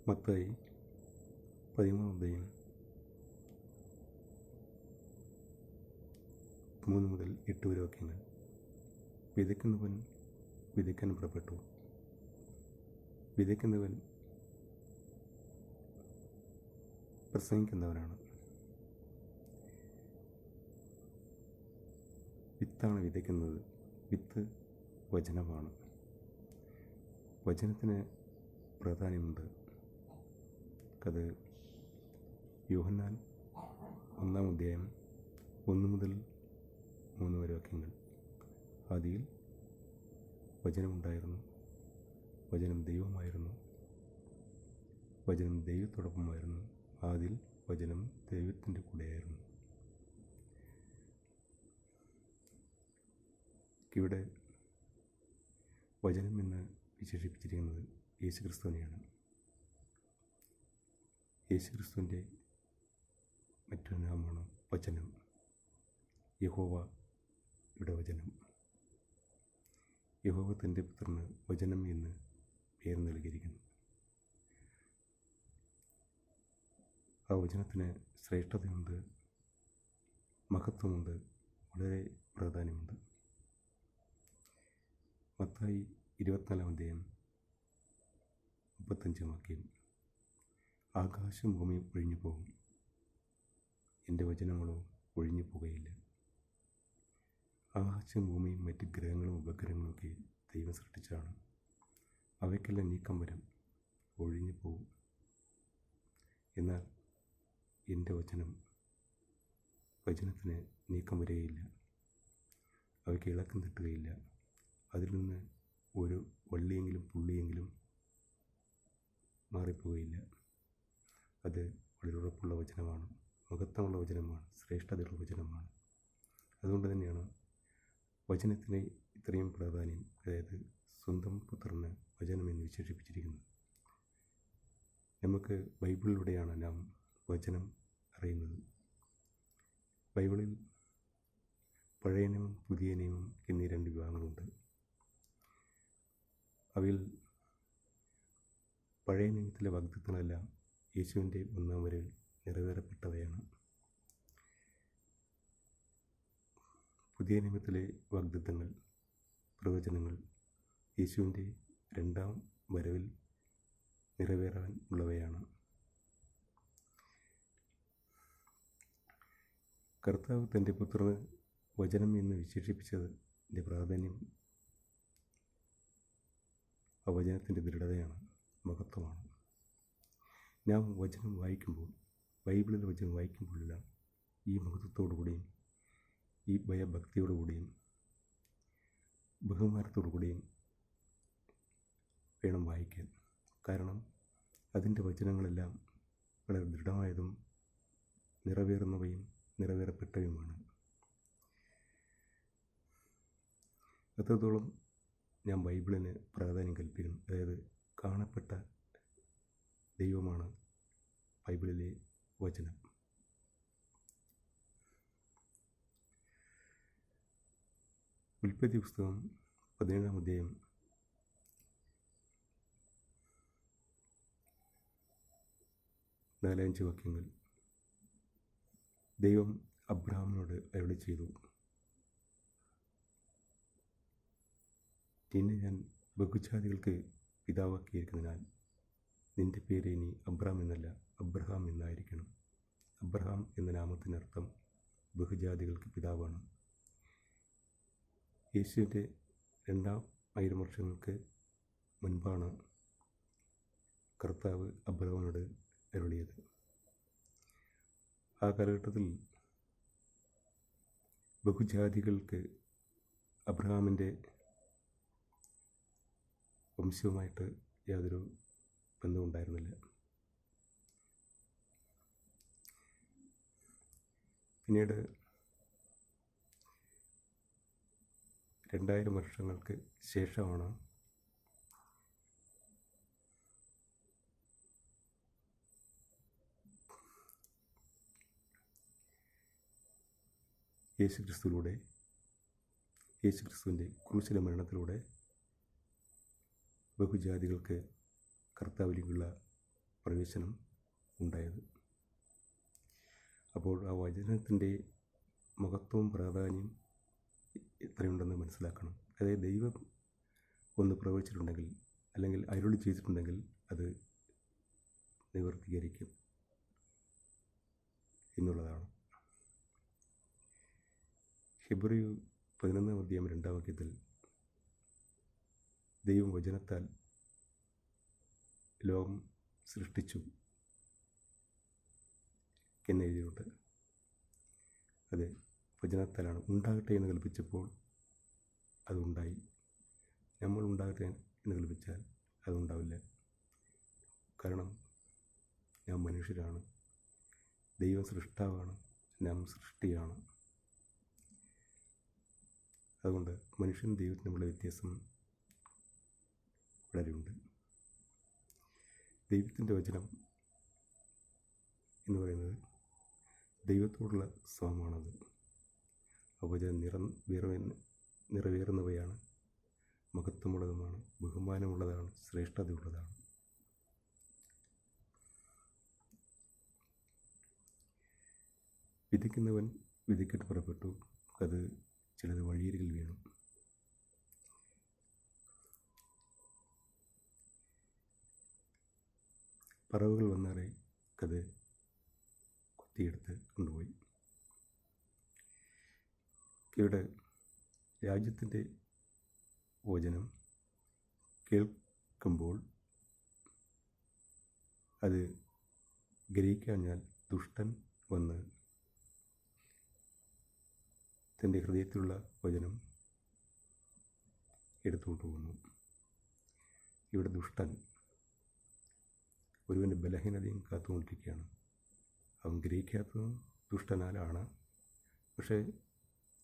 മത്തായി 13 3 മുതൽ 8 വരെ വാക്യങ്ങൾ. വിതയ്ക്കുന്നവൻ വിതയ്ക്കാൻ പുറപ്പെട്ടു. വിതയ്ക്കുന്നവൻ പ്രസംഗിക്കുന്നവനാണ്. വിത്താണ് വിതയ്ക്കുന്നത്. വിത്ത് വചനമാണ്. വചനത്തിന് പ്രാധാന്യമുണ്ട്. അത് യോഹന്നാൻ 1 1 മുതൽ 3 വരെ വാക്യങ്ങൾ. ആദിയിൽ വചനമുണ്ടായിരുന്നു, വചനം ദൈവമായിരുന്നു, വചനം ദൈവത്തോടൊപ്പമായിരുന്നു, ആദിയിൽ വചനം ദൈവത്തിൻ്റെ കൂടെയായിരുന്നു. ഇവിടെ വചനം എന്ന് വിശേഷിപ്പിച്ചിരിക്കുന്നത് യേശുക്രിസ്തുവിനെയാണ്. യേശുക്രിസ്തുവിൻ്റെ മറ്റൊരു നാമമാണ് വചനം. യഹോവ ഇവിടെ വചനം. യഹോവ തൻ്റെ പുത്രന് വചനം എന്ന് പേര് നൽകിയിരിക്കുന്നു. ആ വചനത്തിന് ശ്രേഷ്ഠതയുണ്ട്, മഹത്വമുണ്ട്, വളരെ പ്രാധാന്യമുണ്ട്. മത്തായി 24:35 വാക്യം. ആകാശം ഭൂമിയും ഒഴിഞ്ഞു പോകും, എൻ്റെ വചനങ്ങളോ ഒഴിഞ്ഞു പോകുകയില്ല. ആകാശം ഭൂമിയും മറ്റ് ഗ്രഹങ്ങളും ഉപഗ്രഹങ്ങളും ഒക്കെ ദൈവം സൃഷ്ടിച്ചാണ്. അവയ്ക്കെല്ലാം നീക്കം വരും, ഒഴിഞ്ഞു പോകും. എന്നാൽ എൻ്റെ വചനത്തിന് നീക്കം വരികയില്ല, അവയ്ക്ക് ഇളക്കം തട്ടുകയില്ല. അതിൽ നിന്ന് ഒരു വള്ളിയെങ്കിലും പുള്ളിയെങ്കിലും മാറിപ്പോവുകയില്ല. അത് വളരെ ഉറപ്പുള്ള വചനമാണ്, മഹത്വമുള്ള വചനമാണ്, ശ്രേഷ്ഠതയുള്ള വചനമാണ്. അതുകൊണ്ട് തന്നെയാണ് വചനത്തിന് ഇത്രയും പ്രാധാന്യം, അതായത് സ്വന്തം പുത്രന് വചനമെന്ന് വിശേഷിപ്പിച്ചിരിക്കുന്നത്. നമുക്ക് ബൈബിളിലൂടെയാണ് നാം വചനം അറിയുന്നത്. ബൈബിളിൽ പഴയ നിയമം, പുതിയ നിയമം എന്നീ 2 വിഭാഗങ്ങളുണ്ട്. അവയിൽ പഴയ നിയമത്തിലെ വാഗ്ദത്തങ്ങളെല്ലാം യേശുവിൻ്റെ 1-ാം വരവിൽ നിറവേറപ്പെട്ടവയാണ്. പുതിയ നിയമത്തിലെ വാഗ്ദത്തങ്ങൾ, പ്രവചനങ്ങൾ യേശുവിൻ്റെ 2-ാം വരവിൽ നിറവേറാൻ ഉള്ളവയാണ്. കർത്താവ് തൻ്റെ പുത്രന് വചനം എന്ന് വിശേഷിപ്പിച്ചതിൻ്റെ പ്രാധാന്യം ആ വചനത്തിൻ്റെ ദൃഢതയാണ്, മഹത്വമാണ്. നാം വചനം വായിക്കുമ്പോൾ, ബൈബിളിൽ വചനം വായിക്കുമ്പോഴെല്ലാം ഈ മഹത്വത്തോടുകൂടിയും ഈ ഭയഭക്തിയോടുകൂടിയും ബഹുമാനത്തോടുകൂടിയും വേണം വായിക്കാൻ. കാരണം അതിൻ്റെ വചനങ്ങളെല്ലാം വളരെ ദൃഢമായതും നിറവേറുന്നവയും നിറവേറപ്പെട്ടവയുമാണ്. അത്രത്തോളം ഞാൻ ബൈബിളിന് പ്രാധാന്യം കൽപ്പിക്കുന്നു. അതായത് കാണപ്പെട്ട ദൈവമാണ് ബൈബിളിലെ വചനം. ഉൽപ്പത്തി പുസ്തകം 17-ാം അധ്യായം 4-5 വാക്യങ്ങൾ. ദൈവം അബ്രഹാമിനോട് അരുളി ചെയ്തു, നിന്നെ ഞാൻ ബഹുജാതികൾക്ക് പിതാവാക്കിയിരിക്കുന്നതിനാൽ നിന്റെ പേര് ഇനി അബ്രാം എന്നല്ല, അബ്രഹാം എന്നായിരിക്കണം. അബ്രഹാം എന്ന നാമത്തിനർത്ഥം ബഹുജാതികൾക്ക് പിതാവാണ്. യേശുവിൻ്റെ 2000 വർഷങ്ങൾക്ക് മുൻപാണ് കർത്താവ് അബ്രഹാമിനോട് അരുളിയത്. ആ കാലഘട്ടത്തിൽ ബഹുജാതികൾക്ക് അബ്രഹാമിൻ്റെ വംശവുമായിട്ട് യാതൊരു ബന്ധവും ഉണ്ടായിരുന്നില്ല. പിന്നീട് 2000 വർഷങ്ങൾക്ക് ശേഷമാണ് യേശുക്രിസ്തുവിൻ്റെ ക്രൂശിലെ മരണത്തിലൂടെ ബഹുജാതികൾക്ക് കർത്താവിലേക്കുള്ള പ്രവേശനം ഉണ്ടായത്. അപ്പോൾ ആ വചനത്തിൻ്റെ മഹത്വവും പ്രാധാന്യം എത്രയുണ്ടെന്ന് മനസ്സിലാക്കണം. അതായത് ദൈവം ഒന്ന് പ്രവചിച്ചിട്ടുണ്ടെങ്കിൽ അല്ലെങ്കിൽ അരുളി ചെയ്തിട്ടുണ്ടെങ്കിൽ അത് നിവർത്തീകരിക്കും എന്നുള്ളതാണ്. ഹെബ്രി 11:2 ദൈവം വചനത്താൽ ലോകം സൃഷ്ടിച്ചു എന്നെഴുതിയിട്ടുണ്ട്. അത് വചനത്താലാണ്. ഉണ്ടാകട്ടെ എന്ന് കൽപ്പിച്ചപ്പോൾ അതുണ്ടായി. നമ്മൾ ഉണ്ടാകട്ടെ എന്ന് കൽപ്പിച്ചാൽ അതുണ്ടാവില്ല. കാരണം നാം മനുഷ്യരാണ്, ദൈവം സൃഷ്ടാവാണ്, നാം സൃഷ്ടിയാണ്. അതുകൊണ്ട് മനുഷ്യനും ദൈവത്തിനും തമ്മിലുള്ള വ്യത്യാസം വളരെയുണ്ട്. ദൈവത്തിൻ്റെ വചനം എന്ന് പറയുന്നത് ദൈവത്തോടുള്ള സ്വമാണത്. ആ വചനം നിറവേറുന്നവയാണ്, മഹത്വമുള്ളതുമാണ്, ബഹുമാനമുള്ളതാണ്, ശ്രേഷ്ഠതയുള്ളതാണ്. വിധിക്കുന്നവൻ വിധിക്കിട്ട് പുറപ്പെട്ടു, അത് ചിലത് വഴിയരികിൽ വീണു. പറവുകൾ വന്നേറെ അത് കുത്തിയെടുത്ത് കൊണ്ടുപോയി. ഇവിടെ രാജ്യത്തിൻ്റെ വചനം കേൾക്കുമ്പോൾ അത് ഗ്രഹിക്കാഞ്ഞാൽ ദുഷ്ടൻ വന്ന് തൻ്റെ ഹൃദയത്തിലുള്ള വചനം എടുത്തുകൊണ്ട് പോകുന്നു. ഇവിടെ ദുഷ്ടൻ ഒരുവൻ്റെ ബലഹീനതയും കാത്തുകൊണ്ടിരിക്കുകയാണ്. അവൻ ഗ്രഹിക്കാത്തതും ദുഷ്ടനാലാണ്. പക്ഷേ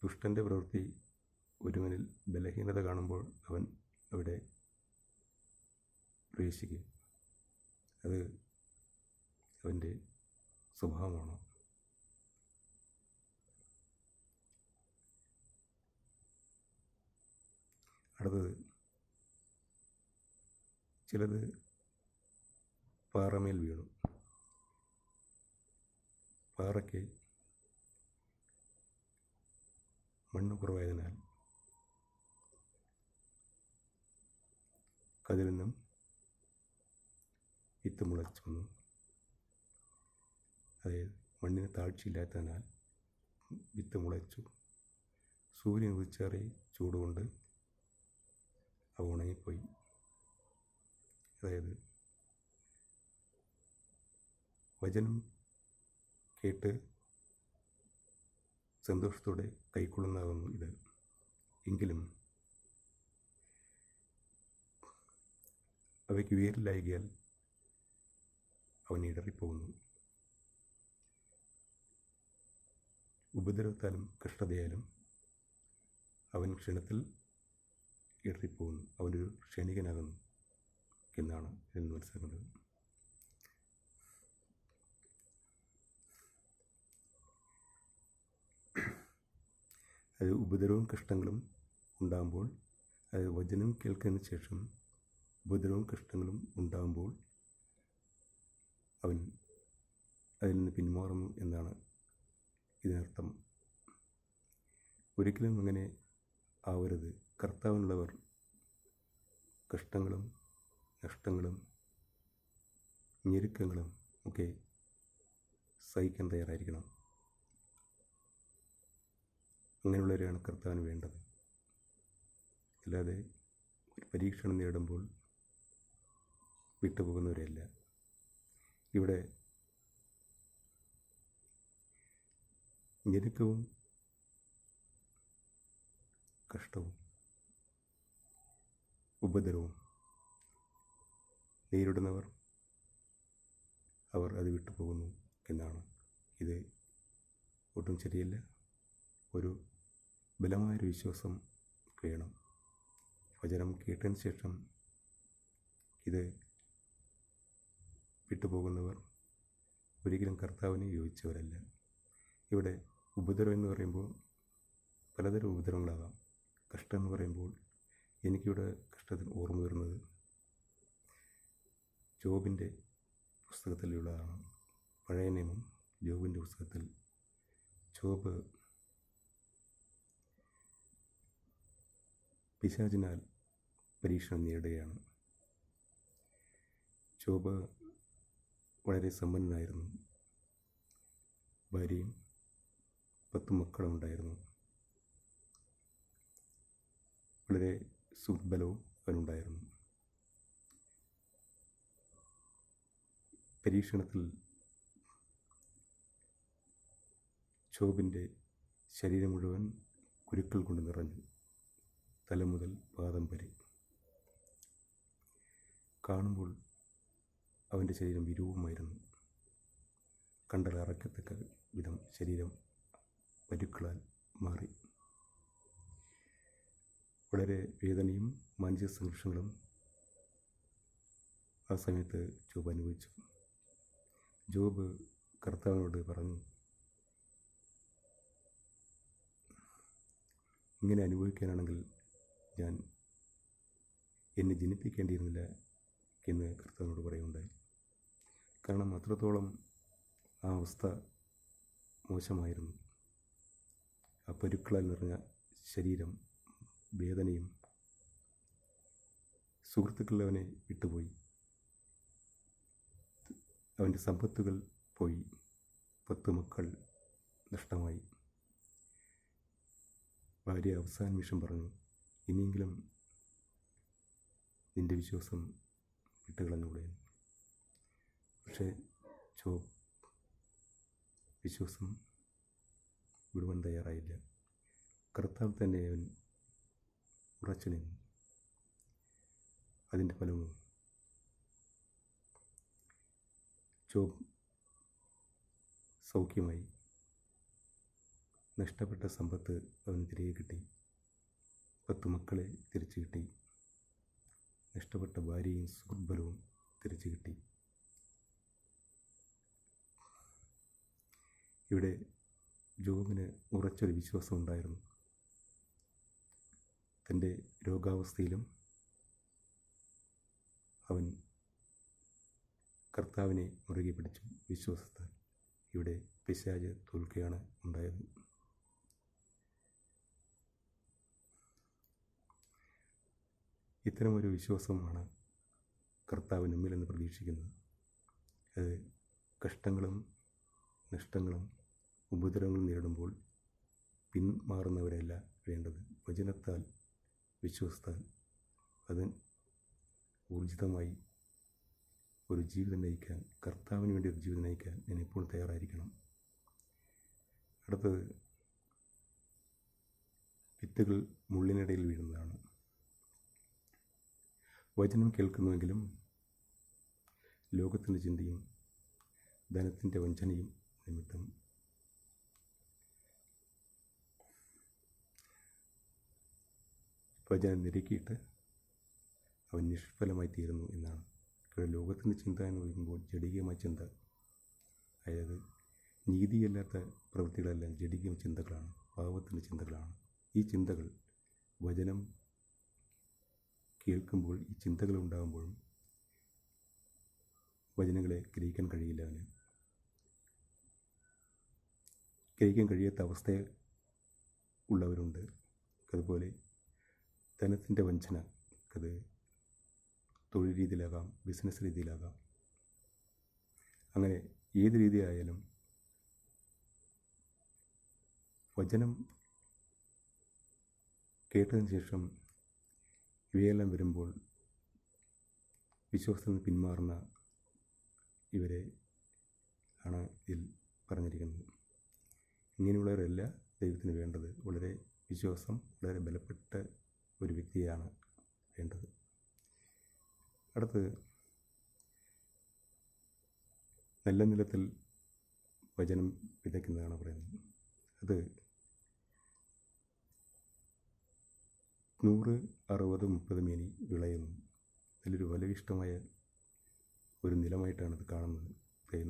ദുഷ്ടൻ്റെ പ്രവൃത്തി ഒരുവനിൽ ബലഹീനത കാണുമ്പോൾ അവൻ അവിടെ പ്രവേശിക്കും. അത് അവൻ്റെ സ്വഭാവമാണ്. അടുത്തത്, ചിലത് പാറമേൽ വീണു. പാറയ്ക്ക് മണ്ണ് കുറവായതിനാൽ അതിൽ നിന്നും വിത്ത് മുളച്ചു വന്നു. അതായത് മണ്ണിന് താഴ്ചയില്ലാത്തതിനാൽ വിത്ത് മുളച്ചു. സൂര്യൻ ഉദിച്ചേറി ചൂടുകൊണ്ട് അവ ഉണങ്ങിപ്പോയി. അതായത് വചനം കേട്ട് സന്തോഷത്തോടെ കൈക്കൊള്ളുന്നതാകുന്നു ഇത്. എങ്കിലും അവയ്ക്ക് വേരില്ലായകയാൽ അവൻ ഇടറിപ്പോകുന്നു. ഉപദ്രവത്താലും കഷ്ടതയാലും അവൻ ക്ഷണത്തിൽ ഇടറിപ്പോകുന്നു. അവനൊരു ക്ഷണികനാകുന്നു എന്നാണ് എന്ന് മനസ്സിലാക്കേണ്ടത്. അത് ഉപദ്രവവും കഷ്ടങ്ങളും ഉണ്ടാകുമ്പോൾ, അത് വചനം കേൾക്കുന്നതിന് ശേഷം ഉപദ്രവവും കഷ്ടങ്ങളും ഉണ്ടാകുമ്പോൾ അവൻ അതിൽ നിന്ന് പിന്മാറുന്നു എന്നാണ് ഇതിനർത്ഥം. ഒരിക്കലും അങ്ങനെ ആവരുത്. കർത്താവിനുള്ളവർ കഷ്ടങ്ങളും നഷ്ടങ്ങളും ഞെരുക്കങ്ങളും ഒക്കെ സഹിക്കാൻ തയ്യാറായിരിക്കണം. അങ്ങനെയുള്ളവരെയാണ് കർത്താവിന് വേണ്ടത്. അല്ലാതെ ഒരു പരീക്ഷണം നേടുമ്പോൾ വിട്ടുപോകുന്നവരെയല്ല. ഇവിടെ ഞെരുക്കവും കഷ്ടവും ഉപദ്രവവും നേരിടുന്നവർ അവർ അത് വിട്ടുപോകുന്നു എന്നാണ്. ഇത് ഒട്ടും ശരിയല്ല. ഒരു ബലമായൊരു വിശ്വാസം വേണം. വചനം കേട്ടതിന് ശേഷം ഇത് വിട്ടുപോകുന്നവർ ഒരിക്കലും കർത്താവിനെ യോജിച്ചവരല്ല. ഇവിടെ ഉപദ്രവം എന്ന് പറയുമ്പോൾ പലതരം ഉപദ്രവങ്ങളാകാം. കഷ്ടം എന്ന് പറയുമ്പോൾ എനിക്കിവിടെ കഷ്ടത്തിന് ഓർമ്മ വരുന്നത് ജോബിൻ്റെ പുസ്തകത്തിലുള്ളതാണ്. പഴയ നിയമം ജോബിൻ്റെ പുസ്തകത്തിൽ ജോബ് പിശാചിനാൽ പരീക്ഷണം നേടുകയാണ്. ജോബ് വളരെ സമ്പന്നനായിരുന്നു. ഭാര്യയും 10 മക്കളും ഉണ്ടായിരുന്നു. വളരെ സുബലവും അവനുണ്ടായിരുന്നു. പരീക്ഷണത്തിൽ ജോബിൻ്റെ ശരീരം മുഴുവൻ കുരുക്കൾ കൊണ്ട് നിറഞ്ഞു, തല മുതൽ പാദം വരെ. കാണുമ്പോൾ അവൻ്റെ ശരീരം വിരൂപമായിരുന്നു. കണ്ടാൽ അറയ്ക്കത്തക്ക വിധം ശരീരം പരുക്കളാൽ മാറി. വളരെ വേദനയും മാനസിക സംഘർഷങ്ങളും ആ സമയത്ത് ജോബ് അനുഭവിച്ചു. ജോബ് കർത്താവിനോട് പറഞ്ഞു, ഇങ്ങനെ അനുഭവിക്കാനാണെങ്കിൽ ഞാൻ എന്നെ ജനിപ്പിക്കേണ്ടിയിരുന്നില്ല എന്ന് കർത്താവിനോട് പറയുകയുണ്ടായി. കാരണം അത്രത്തോളം ആ അവസ്ഥ മോശമായിരുന്നു. ആ പരുക്കളാൽ നിറഞ്ഞ ശരീരം, വേദനയും. സുഹൃത്തുക്കൾ അവനെ വിട്ടുപോയി. അവൻ്റെ സമ്പത്തുകൾ പോയി. 10 മക്കൾ നഷ്ടമായി. ഭാര്യ അവസാന നിമിഷം പറഞ്ഞു, ഇനിയെങ്കിലും നിൻ്റെ വിശ്വാസം വിട്ടുകളഞ്ഞൂടെ. പക്ഷേ ജോബ് വിശ്വാസം വിടുവാൻ തയ്യാറായില്ല. കർത്താവ് തന്നെ അവൻ ഉറച്ചു നിന്നു. അതിൻ്റെ ഫലമോ ജോബ് സൗഖ്യമായി. നഷ്ടപ്പെട്ട സമ്പത്ത് അവന് തിരികെ കിട്ടി. 10 മക്കളെ തിരിച്ചു കിട്ടി. നഷ്ടപ്പെട്ട ഭാര്യയും സുഹൃത്ബലവും തിരിച്ചു കിട്ടി. ഇവിടെ ജോബിന് ഉറച്ചൊരു വിശ്വാസം ഉണ്ടായിരുന്നു. തൻ്റെ രോഗാവസ്ഥയിലും അവൻ കർത്താവിനെ മുറുകെ പിടിച്ചു വിശ്വാസത്താൽ. ഇവിടെ പിശാച് തോൽക്കുകയാണ് ഉണ്ടായത്. ഇത്തരമൊരു വിശ്വാസമാണ് കർത്താവ് നമ്മിലെന്ന് പ്രതീക്ഷിക്കുന്നത്. അത് കഷ്ടങ്ങളും നഷ്ടങ്ങളും ഉപദ്രവങ്ങളും നേരിടുമ്പോൾ പിന്മാറുന്നവരല്ല വേണ്ടത്. വചനത്താൽ, വിശ്വാസത്താൽ അത് ഊർജിതമായി ഒരു ജീവിതം നയിക്കാൻ, കർത്താവിന് വേണ്ടി ഒരു ജീവിതം നയിക്കാൻ ഞാൻ എപ്പോഴും തയ്യാറായിരിക്കണം. അടുത്തത്, വിത്തുകൾ മുള്ളിനിടയിൽ വീഴുന്നതാണ്. വചനം കേൾക്കുന്നുവെങ്കിലും ലോകത്തിൻ്റെ ചിന്തയും ധനത്തിൻ്റെ വഞ്ചനയും നിമിത്തം വചനം നിരക്കിയിട്ട് അവൻ നിഷ്ഫലമായി തീരുന്നു എന്നാണ്. ഇവിടെ ലോകത്തിൻ്റെ ചിന്ത എന്ന് പറയുമ്പോൾ ജഡികമായ ചിന്ത, അതായത് നീതിയല്ലാത്ത പ്രവൃത്തികളെല്ലാം ജഡിക ചിന്തകളാണ്, പാപത്തിൻ്റെ ചിന്തകളാണ്. ഈ ചിന്തകൾ വചനം കേൾക്കുമ്പോൾ ഈ ചിന്തകൾ ഉണ്ടാകുമ്പോഴും വചനങ്ങളെ ഗ്രഹിക്കാൻ കഴിയില്ല. അവന് ഗ്രഹിക്കാൻ കഴിയാത്ത അവസ്ഥ ഉള്ളവരുണ്ട്. അതുപോലെ ധനത്തിൻ്റെ വഞ്ചന, അത് തൊഴിൽ രീതിയിലാകാം, ബിസിനസ് രീതിയിലാകാം. അങ്ങനെ ഏത് രീതിയായാലും വചനം കേട്ടതിന് ശേഷം ഇവയെല്ലാം വരുമ്പോൾ വിശ്വാസത്തിൽ നിന്ന് പിന്മാറുന്ന ഇവരെ ആണ് ഇതിൽ പറഞ്ഞിരിക്കുന്നത്. ഇങ്ങനെയുള്ളവരല്ല ദൈവത്തിന് വേണ്ടത്. വളരെ വിശ്വാസം, വളരെ ബലപ്പെട്ട ഒരു വ്യക്തിയാണ് വേണ്ടത്. അടുത്തത്, നല്ല നിലത്തിൽ വചനം വിതയ്ക്കുന്നതാണ് പറയുന്നത്. അത് 100, 60, 30 മേനി വിളയുന്നു. നല്ലൊരു ഫലവിഷ്ടമായ ഒരു നിലമായിട്ടാണ് അത് കാണുന്നത്.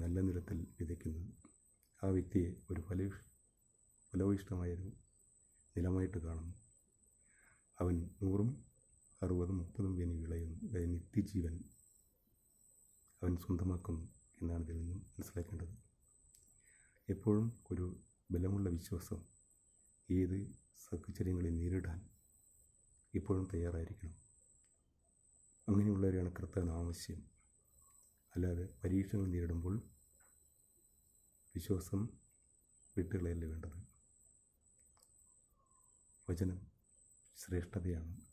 നല്ല നിലത്തിൽ വിതയ്ക്കുന്നത് ആ വ്യക്തിയെ ഒരു ഫലവിഷ്ടമായൊരു നിലമായിട്ട് കാണുന്നു. അവൻ 100, 60, 30 മേനി വിളയുന്നു. അതായത് നിത്യജീവൻ അവൻ സ്വന്തമാക്കുന്നു എന്നാണ് ഇതിൽ നിന്നും മനസ്സിലാക്കേണ്ടത്. എപ്പോഴും ഒരു ബലമുള്ള വിശ്വാസം ഏത് സാഹചര്യങ്ങളെ നേരിടാൻ എപ്പോഴും തയ്യാറായിരിക്കണം. അങ്ങനെയുള്ളവരെയാണ് കർത്താവിന് ആവശ്യം. അല്ലാതെ പരീക്ഷകൾ നേരിടുമ്പോൾ വിശ്വാസം വിട്ടുകളയല്ല വേണ്ടത്. വചനം ശ്രേഷ്ഠതയാണ്.